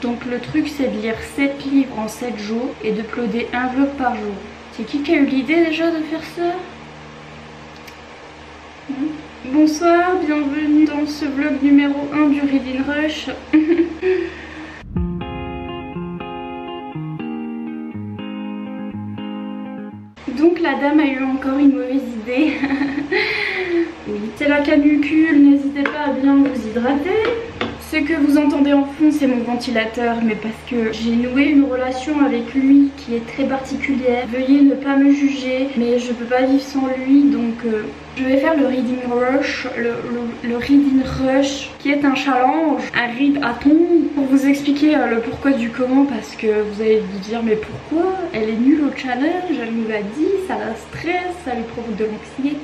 Donc le truc c'est de lire 7 livres en 7 jours et d'uploader un vlog par jour. C'est qui a eu l'idée déjà de faire ça? Bonsoir, bienvenue dans ce vlog numéro 1 du Reading Rush. Donc la dame a eu encore une mauvaise idée. Oui, c'est la canicule, n'hésitez pas à bien vous hydrater. Ce que vous entendez en fond c'est mon ventilateur, mais parce que j'ai noué une relation avec lui qui est très particulière. Veuillez ne pas me juger, mais je peux pas vivre sans lui, donc je vais faire le Reading Rush, le Reading Rush qui est un challenge, un readathon, pour vous expliquer le pourquoi du comment, parce que vous allez vous dire mais pourquoi elle est nulle au challenge, elle nous l'a dit, ça la stresse, ça lui provoque de l'anxiété.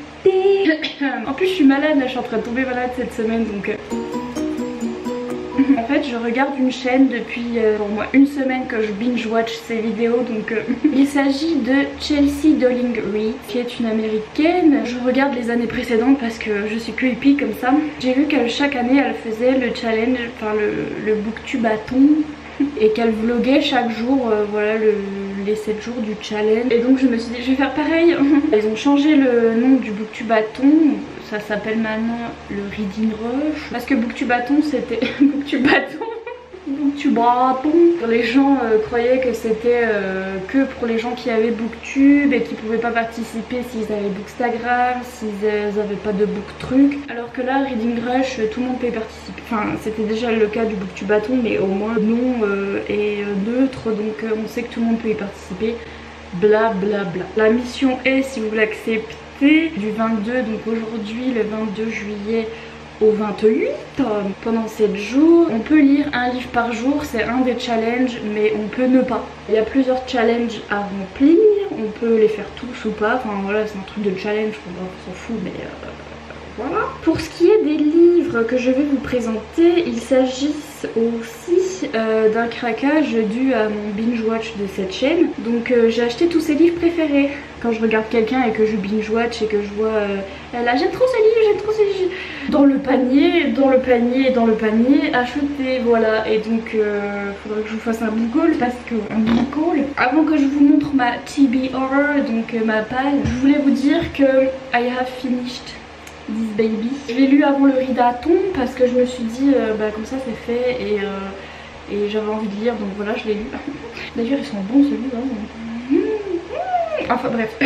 En plus je suis malade là, je suis en train de tomber malade cette semaine, donc en fait je regarde une chaîne depuis pour moi une semaine que je binge watch ses vidéos, donc il s'agit de Chelsea Dolling Reid qui est une américaine. Je regarde les années précédentes parce que je suis creepy comme ça. J'ai vu que chaque année elle faisait le challenge, enfin le booktubathon, et qu'elle vloguait chaque jour voilà les 7 jours du challenge, et donc je me suis dit je vais faire pareil. Ils ont changé le nom du booktubathon, ça s'appelle maintenant le Reading Rush, parce que booktubathon c'était booktubathon. Les gens croyaient que c'était que pour les gens qui avaient booktube et qui pouvaient pas participer s'ils avaient bookstagram, s'ils avaient pas de booktruc, alors que là Reading Rush tout le monde peut y participer. Enfin c'était déjà le cas du booktubathon, mais au moins le nom est neutre, donc on sait que tout le monde peut y participer, bla bla bla. La mission est, si vous l'acceptez, du 22, donc aujourd'hui le 22 juillet au 28, pendant 7 jours. On peut lire un livre par jour, c'est un des challenges, mais on peut ne pas. Il y a plusieurs challenges à remplir, on peut les faire tous ou pas, enfin voilà, c'est un truc de challenge, on s'en fout, mais voilà. Pour ce qui est des livres que je vais vous présenter, il s'agit aussi d'un craquage dû à mon binge watch de cette chaîne. Donc j'ai acheté tous ses livres préférés. Quand je regarde quelqu'un et que je binge watch et que je vois là j'aime trop ce livre, j'aime trop ce livre, dans le panier, dans le panier, dans le panier, acheté, voilà. Et donc faudrait que je vous fasse un book haul, parce que avant que je vous montre ma TBR, donc ma page, je voulais vous dire que I have finished This Baby. Je l'ai lu avant le readathon parce que je me suis dit comme ça c'est fait, et j'avais envie de lire, donc voilà je l'ai lu. D'ailleurs ils sont bons celui-là. Enfin bref.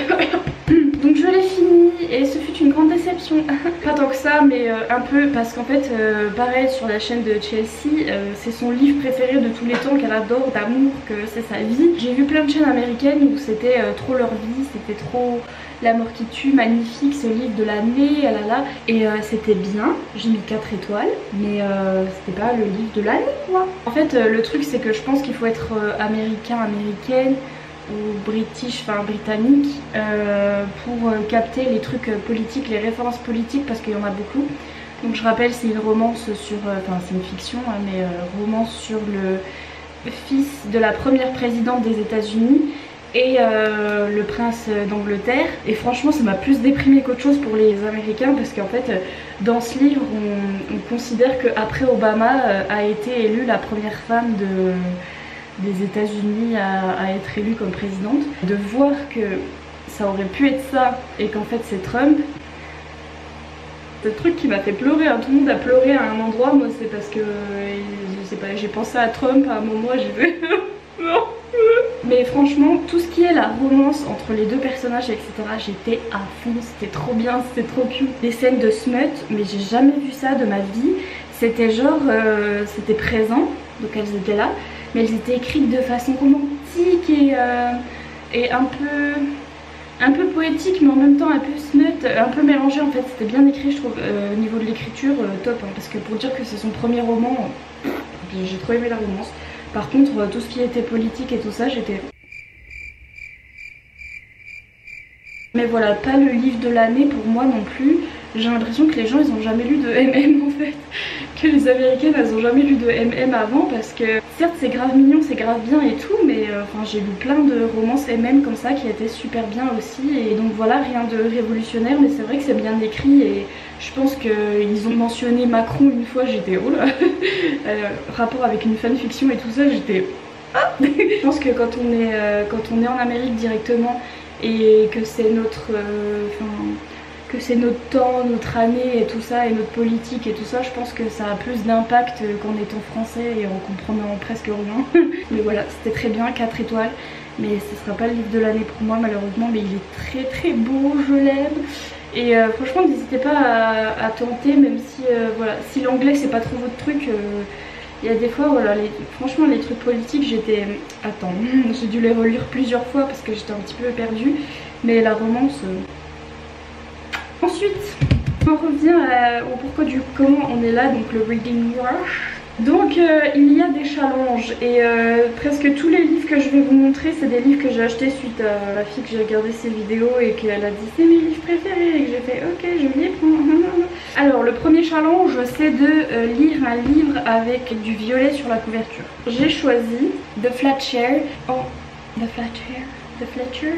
Donc je l'ai fini et ce fut une grande déception. Pas tant que ça, mais un peu, parce qu'en fait pareil sur la chaîne de Chelsea, c'est son livre préféré de tous les temps, qu'elle adore d'amour, que c'est sa vie. J'ai vu plein de chaînes américaines où c'était trop leur vie, c'était trop la mort qui tue, magnifique, ce livre de l'année, là, et c'était bien, j'ai mis 4 étoiles, mais c'était pas le livre de l'année quoi. En fait le truc c'est que je pense qu'il faut être américain, américaine ou british, enfin britannique, pour capter les trucs politiques, les références politiques, parce qu'il y en a beaucoup. Donc je rappelle, c'est une romance sur, enfin c'est une fiction, hein, mais romance sur le fils de la première présidente des États-Unis et le prince d'Angleterre. Et franchement ça m'a plus déprimée qu'autre chose pour les Américains, parce qu'en fait dans ce livre on considère qu'après Obama a été élue la première femme des États-Unis à être élue comme présidente. De voir que ça aurait pu être ça et qu'en fait c'est Trump, c'est le truc qui m'a fait pleurer, hein. Tout le monde a pleuré à un endroit, moi c'est parce que je sais pas, j'ai pensé à Trump à un moment, j'ai vu mais franchement tout ce qui est la romance entre les deux personnages etc, j'étais à fond, c'était trop bien, c'était trop cute. Des scènes de smut, mais j'ai jamais vu ça de ma vie. C'était genre c'était présent, donc elles étaient là, mais elles étaient écrites de façon romantique et un peu poétique, mais en même temps un peu smut, un peu mélangé. En fait c'était bien écrit je trouve, au niveau de l'écriture top, hein, parce que pour dire que c'est son premier roman, j'ai trop aimé la romance. Par contre tout ce qui était politique et tout ça, j'étais... Mais voilà, pas le livre de l'année pour moi non plus. J'ai l'impression que les gens ils ont jamais lu de MM en fait, que les américaines elles ont jamais lu de MM avant, parce que certes c'est grave mignon, c'est grave bien et tout, mais enfin j'ai lu plein de romances MM comme ça qui étaient super bien aussi, et donc voilà, rien de révolutionnaire, mais c'est vrai que c'est bien écrit, et je pense qu'ils ont mentionné Macron une fois, j'étais oh là rapport avec une fanfiction et tout ça, j'étais ah je pense que quand on est en Amérique directement et que c'est notre que c'est notre temps, notre année et tout ça, et notre politique et tout ça, je pense que ça a plus d'impact qu'en étant français et en comprenant presque rien. Mais voilà, c'était très bien, 4 étoiles, mais ce sera pas le livre de l'année pour moi malheureusement, mais il est très beau, je l'aime. Et franchement n'hésitez pas à tenter, même si voilà, si l'anglais c'est pas trop votre truc, il y a des fois voilà, franchement les trucs politiques j'étais... Attends, j'ai dû les relire plusieurs fois parce que j'étais un petit peu perdue, mais la romance... Ensuite, on revient au pourquoi du comment on est là, donc le reading rush. Donc il y a des challenges, et presque tous les livres que je vais vous montrer c'est des livres que j'ai achetés suite à la fille que j'ai regardé ses vidéos et qu'elle a dit c'est mes livres préférés, et que j'ai fait ok je les prends. Alors le premier challenge c'est de lire un livre avec du violet sur la couverture. J'ai choisi The Fletcher. Oh, The Fletcher.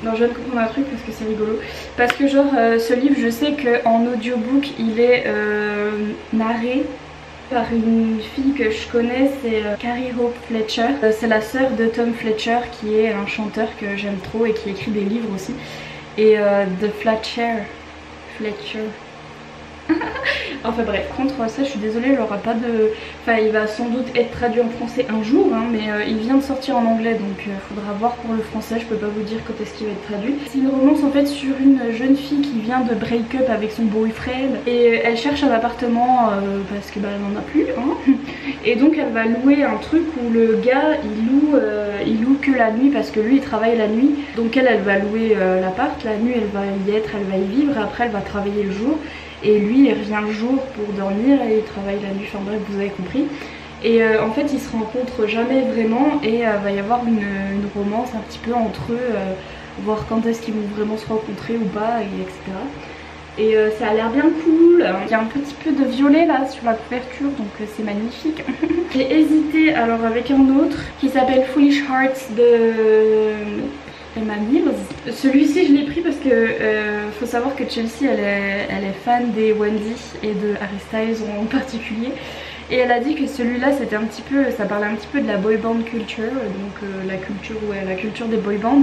Non, je viens de comprendre un truc parce que c'est rigolo. Parce que genre ce livre je sais qu'en audiobook il est narré par une fille que je connais, c'est Carrie Hope Fletcher. C'est la sœur de Tom Fletcher qui est un chanteur que j'aime trop et qui écrit des livres aussi. Et The Fletcher. Enfin bref, contre ça je suis désolée, il aura pas de... Enfin il va sans doute être traduit en français un jour, hein, mais il vient de sortir en anglais, donc faudra voir pour le français, je peux pas vous dire quand est-ce qu'il va être traduit. C'est une romance en fait sur une jeune fille qui vient de break up avec son boyfriend, et elle cherche un appartement parce que bah elle n'en a plus, hein. Et donc elle va louer un truc où le gars il loue que la nuit parce que lui il travaille la nuit, donc elle va louer l'appart, la nuit elle va y être, elle va y vivre, et après elle va travailler le jour. Et lui il revient le jour pour dormir et il travaille la nuit, enfin bref vous avez compris. Et en fait ils se rencontrent jamais vraiment, et va y avoir une romance un petit peu entre eux, voir quand est-ce qu'ils vont vraiment se rencontrer ou pas, et etc. Et ça a l'air bien cool, il y a un petit peu de violet là sur la couverture, donc c'est magnifique. J'ai hésité alors avec un autre qui s'appelle Foolish Hearts de Emma Mills. Celui-ci je l'ai pris parce que faut savoir que Chelsea elle est fan des Wendy et de Harry Styles en particulier, et elle a dit que celui-là c'était un petit peu, ça parlait un petit peu de la boy band culture, donc la culture des boy bands.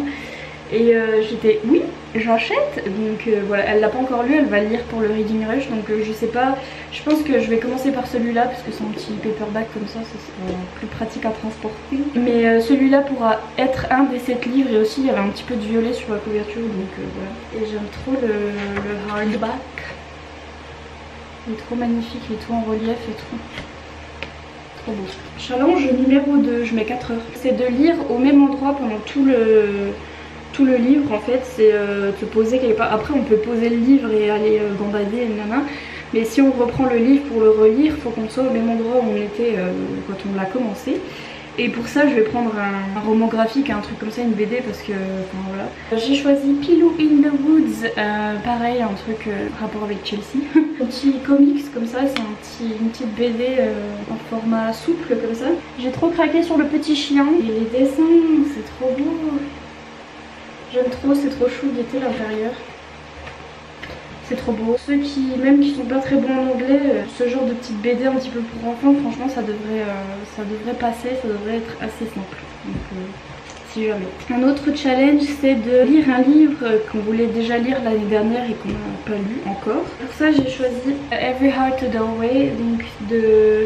Et j'étais oui j'achète, donc voilà, elle l'a pas encore lu, elle va le lire pour le reading rush, donc je sais pas, je pense que je vais commencer par celui-là parce que c'est un petit paperback comme ça sera plus pratique à transporter. Mais celui-là pourra être un des 7 livres, et aussi il y avait un petit peu de violet sur la couverture, donc voilà. Et j'aime trop le hardback, il est trop magnifique, il est tout en relief et tout. Trop beau. Challenge numéro 2, je mets 4 heures. C'est de lire au même endroit pendant tout le livre en fait, c'est te poser quelque part. Après on peut poser le livre et aller gambader, mais si on reprend le livre pour le relire, faut qu'on soit au même endroit où on était quand on l'a commencé. Et pour ça je vais prendre un roman graphique, un truc comme ça, une BD, parce que enfin voilà. J'ai choisi Pillow in the Woods, pareil, un truc rapport avec Chelsea. Un petit comics comme ça, c'est une petite BD en format souple comme ça. J'ai trop craqué sur le petit chien, et les dessins c'est trop beau. J'aime trop, c'est trop chou d'été l'intérieur. C'est trop beau. Ceux même qui sont pas très bons en anglais, ce genre de petite BD un petit peu pour enfants, franchement ça devrait passer, ça devrait être assez simple. Donc si jamais. Un autre challenge c'est de lire un livre qu'on voulait déjà lire l'année dernière et qu'on n'a pas lu encore. Pour ça j'ai choisi Every Heart a Doorway, donc de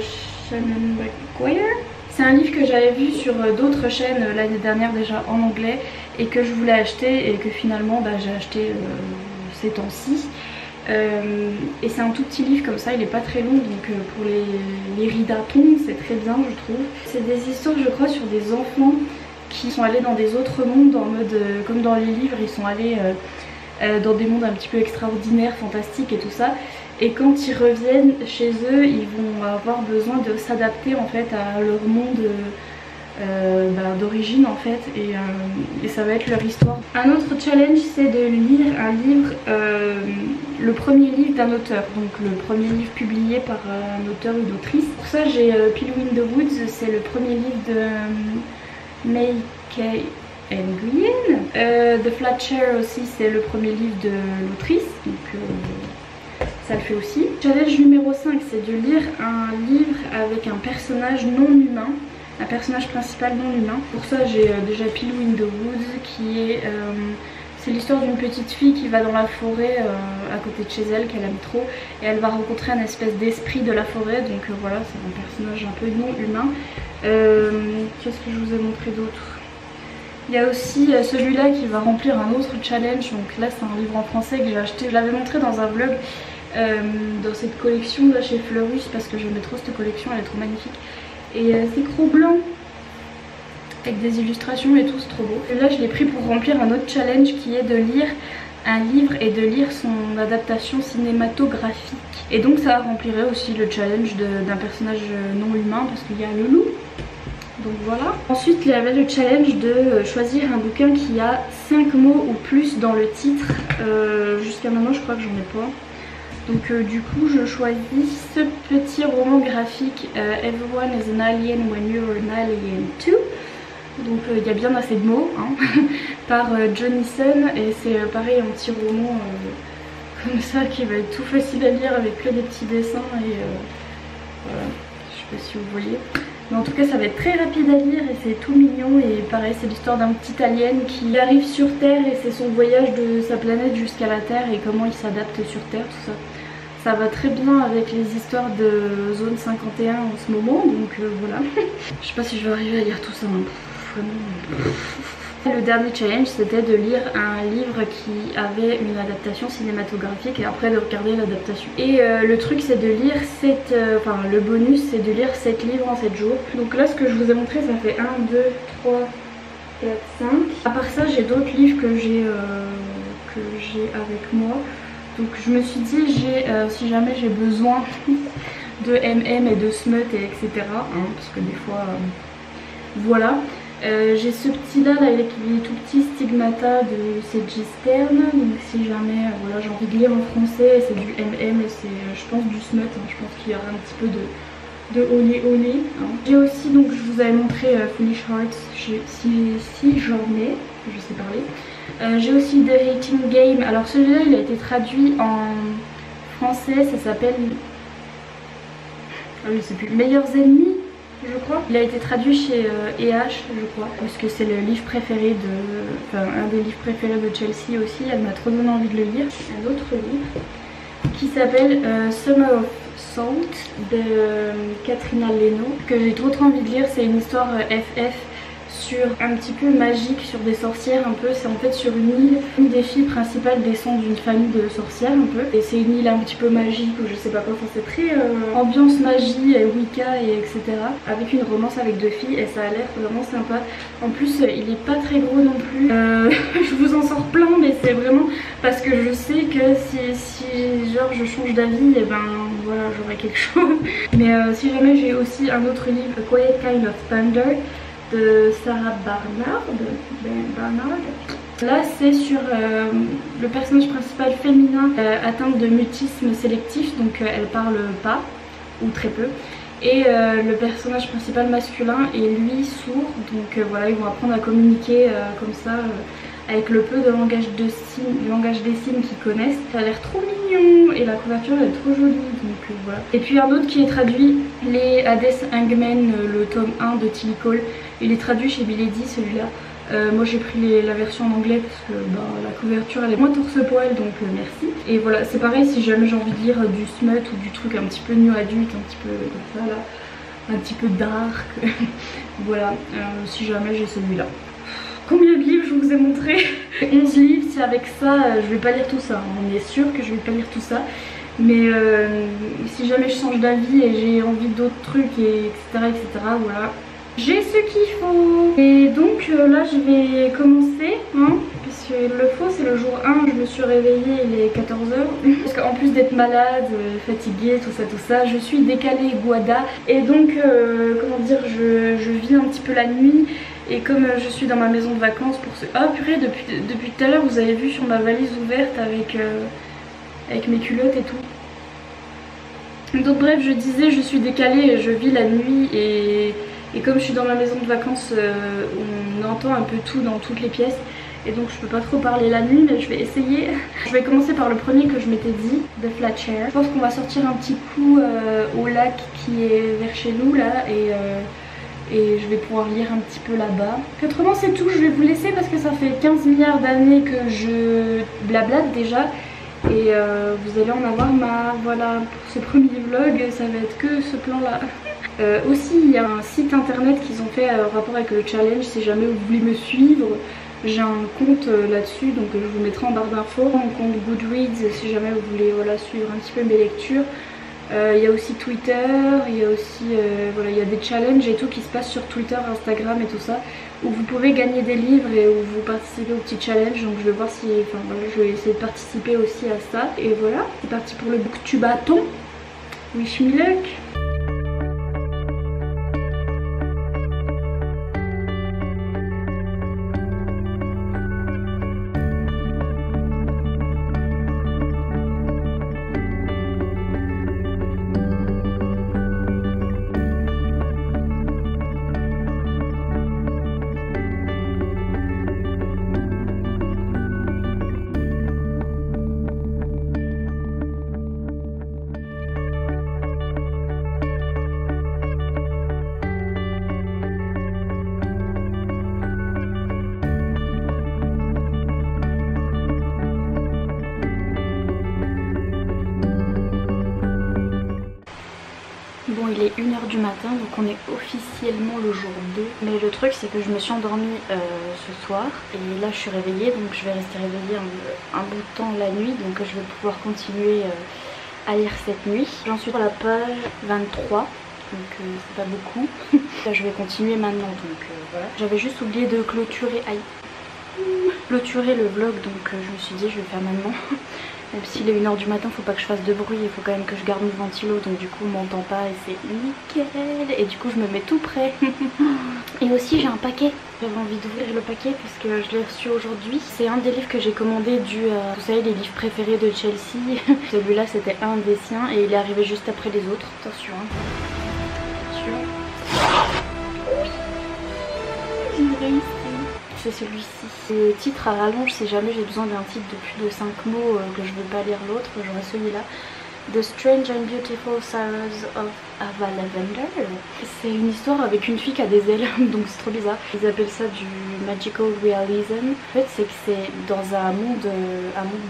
Shannon McGuire. C'est un livre que j'avais vu sur d'autres chaînes l'année dernière déjà en anglais, et que je voulais acheter, et que finalement bah, j'ai acheté ces temps-ci. Et c'est un tout petit livre comme ça, il est pas très long, donc pour les ridatons c'est très bien je trouve. C'est des histoires je crois sur des enfants qui sont allés dans des autres mondes, en mode comme dans les livres ils sont allés dans des mondes un petit peu extraordinaires, fantastiques et tout ça. Et quand ils reviennent chez eux, ils vont avoir besoin de s'adapter en fait à leur monde d'origine en fait, et ça va être leur histoire. Un autre challenge, c'est de lire un livre, le premier livre d'un auteur, donc le premier livre publié par un auteur ou une autrice. Pour ça j'ai Pillow in the Woods, c'est le premier livre de May Kay Green. The Flat Chair aussi, c'est le premier livre de l'autrice, donc ça le fait aussi. Challenge numéro 5, c'est de lire un livre avec un personnage non humain, un personnage principal non humain. Pour ça j'ai déjà Pillow in the Woods, qui est c'est l'histoire d'une petite fille qui va dans la forêt à côté de chez elle, qu'elle aime trop, et elle va rencontrer un espèce d'esprit de la forêt, donc voilà, c'est un personnage un peu non humain. Qu'est-ce que je vous ai montré d'autre? Il y a aussi celui-là qui va remplir un autre challenge, donc là c'est un livre en français que j'ai acheté, je l'avais montré dans un vlog, dans cette collection là chez Fleurus, parce que j'aimais trop cette collection, elle est trop magnifique. Et c'est gros blanc avec des illustrations et tout, c'est trop beau. Et là je l'ai pris pour remplir un autre challenge qui est de lire un livre et de lire son adaptation cinématographique. Et donc ça remplirait aussi le challenge d'un personnage non humain, parce qu'il y a le loup. Donc voilà. Ensuite il y avait le challenge de choisir un bouquin qui a 5 mots ou plus dans le titre. Jusqu'à maintenant je crois que j'en ai pas. Donc du coup je choisis ce petit roman graphique Everyone is an alien when you're an alien too. Donc il y a bien assez de mots hein, par Jonison, et c'est pareil un petit roman comme ça qui va être tout facile à lire avec que des petits dessins et voilà, je sais pas si vous voyez. Mais en tout cas ça va être très rapide à lire et c'est tout mignon, et pareil c'est l'histoire d'un petit alien qui arrive sur Terre et c'est son voyage de sa planète jusqu'à la Terre et comment il s'adapte sur Terre, tout ça. Ça va très bien avec les histoires de Zone 51 en ce moment, donc voilà. Je sais pas si je vais arriver à lire tout ça, hein. Le dernier challenge c'était de lire un livre qui avait une adaptation cinématographique et après de regarder l'adaptation. Et le truc c'est de lire le bonus c'est de lire 7 livres en 7 jours. Donc là ce que je vous ai montré ça fait 1, 2, 3, 4, 5. À part ça j'ai d'autres livres que j'ai avec moi. Donc je me suis dit si jamais j'ai besoin de MM et de smut et etc. Hein, parce que des fois voilà. J'ai ce petit là avec les tout petits Stigmata de C.J. Stern, donc si jamais voilà, j'ai envie de lire en français, c'est du MM et c'est je pense du smut, hein, je pense qu'il y aura un petit peu de olé olé. Hein. J'ai aussi, donc je vous avais montré Foolish Hearts, si j'en ai, je sais parler. J'ai aussi The Hating Game, alors celui-là il a été traduit en français, ça s'appelle, je sais plus, Meilleurs Ennemis. Je crois. Il a été traduit chez EH, je crois, parce que c'est le livre préféré un des livres préférés de Chelsea aussi. Elle m'a trop donné envie de le lire. Un autre livre qui s'appelle Summer of Salt de Katrina Leno, que j'ai trop envie de lire. C'est une histoire FF sur un petit peu magique, sur des sorcières un peu. C'est en fait sur une île. Une des filles principales descend d'une famille de sorcières un peu. Et c'est une île un petit peu magique ou je sais pas quoi. Enfin, c'est très ambiance magie, Wicca et etc. Avec une romance avec 2 filles et ça a l'air vraiment sympa. En plus il est pas très gros non plus. Je vous en sors plein, mais c'est vraiment parce que je sais que si genre je change d'avis, et ben voilà j'aurai quelque chose. Mais si jamais j'ai aussi un autre livre, A Quiet Kind of Thunder de Sarah Barnard. Là c'est sur le personnage principal féminin atteinte de mutisme sélectif, donc elle parle pas ou très peu, et le personnage principal masculin est lui sourd, donc voilà ils vont apprendre à communiquer comme ça avec le peu de langage des signes qu'ils connaissent. Ça a l'air trop mignon et la couverture elle est trop jolie, donc voilà. Et puis un autre qui est traduit, les Hades Hangmen, le tome 1 de Tilly Cole. Il est traduit chez Milady celui-là. Moi j'ai pris la version en anglais parce que la couverture elle est moins torse-poil, donc merci. Et voilà, c'est pareil si jamais j'ai envie de lire du smut ou du truc un petit peu new adulte, un petit peu comme ça là, un petit peu dark. Voilà, si jamais j'ai celui-là. Combien de livres je vous ai montré? 11 livres, si avec ça je vais pas lire tout ça, on est sûr que je vais pas lire tout ça. Mais si jamais je change d'avis et j'ai envie d'autres trucs, etc., voilà, J'ai ce qu'il faut. Et donc là je vais commencer, hein, parce que le faut c'est le jour 1, je me suis réveillée, il est 14h. Parce qu'en plus d'être malade, fatiguée, tout ça, je suis décalée Guada. Et donc, comment dire, je vis un petit peu la nuit. Et comme je suis dans ma maison de vacances pour ce... Ah purée, depuis tout à l'heure vous avez vu sur ma valise ouverte avec mes culottes et tout. Donc bref, je disais, je suis décalée, je vis la nuit et comme je suis dans ma maison de vacances, on entend un peu tout dans toutes les pièces. Et donc je peux pas trop parler la nuit, mais je vais essayer. Je vais commencer par le premier que je m'étais dit, The Flat Chair. Je pense qu'on va sortir un petit coup au lac qui est vers chez nous là et je vais pouvoir lire un petit peu là-bas. Autrement c'est tout, je vais vous laisser parce que ça fait 15 milliards d'années que je blablate déjà. Et vous allez en avoir marre. Voilà, pour ce premier vlog ça va être que ce plan là. Aussi il y a un site internet qu'ils ont fait en rapport avec le challenge, si jamais vous voulez me suivre. J'ai un compte là-dessus, donc je vous mettrai en barre d'infos. Mon compte Goodreads si jamais vous voulez suivre un petit peu mes lectures. Il y a aussi Twitter, il y a aussi voilà, il y a des challenges et tout qui se passent sur Twitter, Instagram et tout ça, où vous pouvez gagner des livres et où vous participez au petit challenge. Donc je vais voir si, enfin voilà, je vais essayer de participer aussi à ça. Et voilà, c'est parti pour le booktubathon. Wish me luck. Bon, il est 1h du matin, donc on est officiellement le jour 2. Mais le truc c'est que je me suis endormie ce soir et là je suis réveillée, donc je vais rester réveillée un bout de temps la nuit. Donc je vais pouvoir continuer à lire cette nuit. J'en suis sur la page 23, donc c'est pas beaucoup. Là je vais continuer maintenant, donc voilà. J'avais juste oublié de clôturer le vlog, donc je me suis dit je vais faire maintenant. Même s'il est 1h du matin, faut pas que je fasse de bruit, il faut quand même que je garde mon ventilo, donc du coup on m'entend pas et c'est nickel. Et du coup je me mets tout prêt. Et aussi j'ai un paquet, j'avais envie d'ouvrir le paquet puisque je l'ai reçu aujourd'hui. C'est un des livres que j'ai commandé dû à, vous savez, les livres préférés de Chelsea. Celui-là c'était un des siens et il est arrivé juste après les autres. Attention hein. Attention. J'ai réussi. C'est celui-ci. Le titre à rallonge, si jamais j'ai besoin d'un titre de plus de 5 mots que je veux pas lire l'autre, j'aurai celui-là. The Strange and Beautiful Sorrows of Ava Lavender. C'est une histoire avec une fille qui a des ailes, donc c'est trop bizarre. Ils appellent ça du magical realism. En fait c'est que c'est dans un monde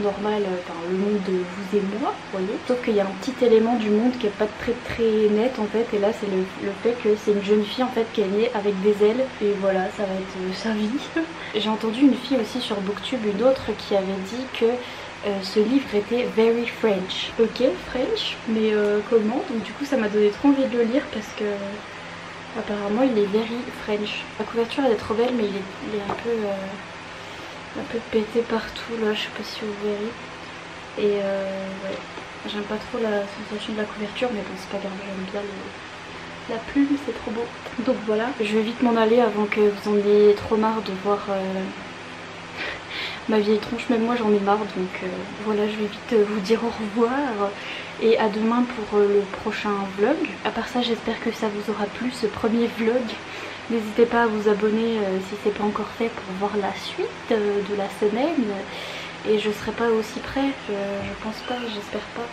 normal, enfin le monde de vous et moi, vous voyez. Sauf qu'il y a un petit élément du monde qui est pas très net en fait. Et là c'est le fait que c'est une jeune fille en fait qui est née avec des ailes. Et voilà, ça va être sa vie. J'ai entendu une fille aussi sur Booktube, une autre, qui avait dit que ce livre était very French. Ok, French, mais comment? Donc du coup ça m'a donné trop envie de le lire parce que apparemment il est very French. La couverture elle est trop belle, mais il est un peu pété partout là, je sais pas si vous verrez. Et ouais, j'aime pas trop la sensation de la couverture, mais bon c'est pas grave, j'aime bien la plume, c'est trop beau. Donc voilà, je vais vite m'en aller avant que vous en ayez trop marre de voir ma vieille tronche. Même moi j'en ai marre, donc voilà, je vais vite vous dire au revoir et à demain pour le prochain vlog. À part ça, j'espère que ça vous aura plu ce premier vlog. N'hésitez pas à vous abonner si c'est pas encore fait pour voir la suite de la semaine. Et je serai pas aussi près, je pense pas, j'espère pas.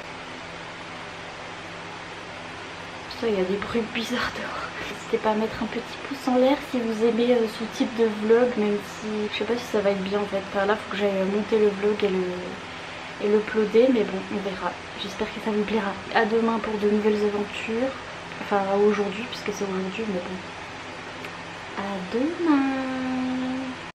Il y a des bruits bizarres dehors. N'hésitez pas à mettre un petit pouce en l'air si vous aimez ce type de vlog, même si je sais pas si ça va être bien en fait. Par là faut que j'aille monter le vlog et l'uploader, mais bon on verra. J'espère que ça vous plaira. À demain pour de nouvelles aventures. Enfin aujourd'hui puisque c'est aujourd'hui, mais bon. À demain.